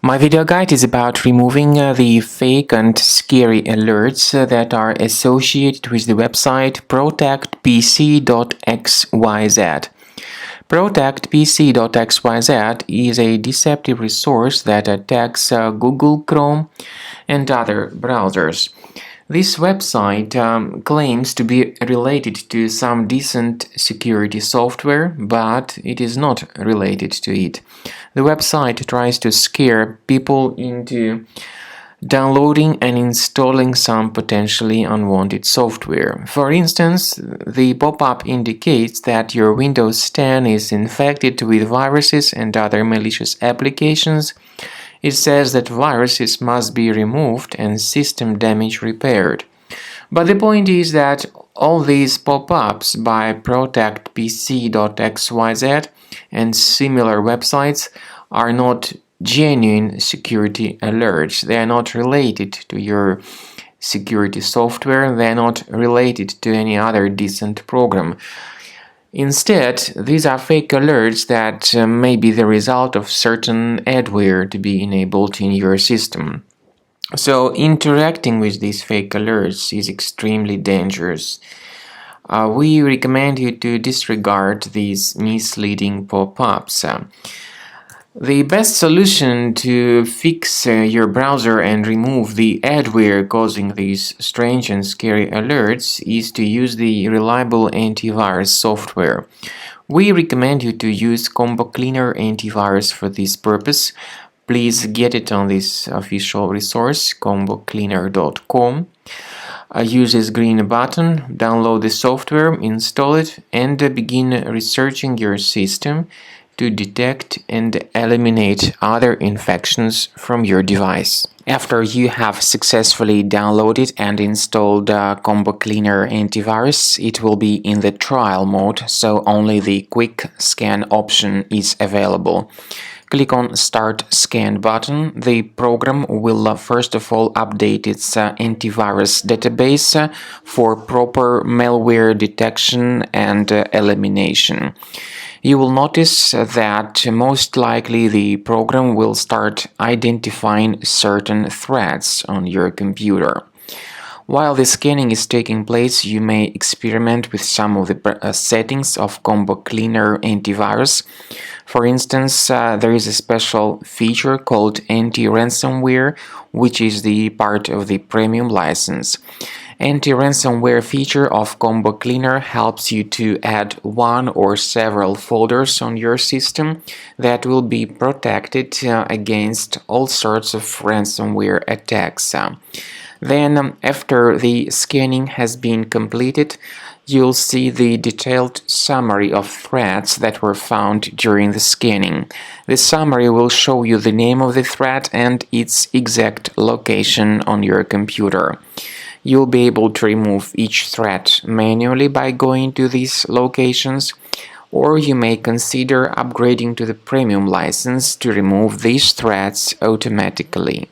My video guide is about removing the fake and scary alerts that are associated with the website Protectpc.xyz. Protectpc.xyz is a deceptive resource that attacks Google Chrome and other browsers. This website claims to be related to some decent security software, but it is not related to it. The website tries to scare people into downloading and installing some potentially unwanted software. For instance, the pop-up indicates that your Windows 10 is infected with viruses and other malicious applications. It says that viruses must be removed and system damage repaired. But the point is that all these pop-ups by Protectpc.xyz and similar websites are not genuine security alerts. They are not related to your security software. They are not related to any other decent program. Instead, these are fake alerts that may be the result of certain adware to be enabled in your system. So, interacting with these fake alerts is extremely dangerous. We recommend you to disregard these misleading pop-ups. The best solution to fix your browser and remove the adware causing these strange and scary alerts is to use the reliable antivirus software. We recommend you to use Combo Cleaner antivirus for this purpose. Please get it on this official resource, combocleaner.com. Use this green button, download the software, install it, and begin researching your system to detect and eliminate other infections from your device. After you have successfully downloaded and installed Combo Cleaner antivirus, it will be in the trial mode, so only the quick scan option is available. Click on Start Scan button. The program will first of all update its antivirus database for proper malware detection and elimination. You will notice that most likely the program will start identifying certain threats on your computer. While the scanning is taking place, you may experiment with some of the settings of Combo Cleaner antivirus. For instance, there is a special feature called anti-ransomware, which is the part of the premium license. Anti-ransomware feature of Combo Cleaner helps you to add one or several folders on your system that will be protected against all sorts of ransomware attacks. Then, after the scanning has been completed, you'll see the detailed summary of threats that were found during the scanning. The summary will show you the name of the threat and its exact location on your computer. You'll be able to remove each threat manually by going to these locations, or you may consider upgrading to the premium license to remove these threats automatically.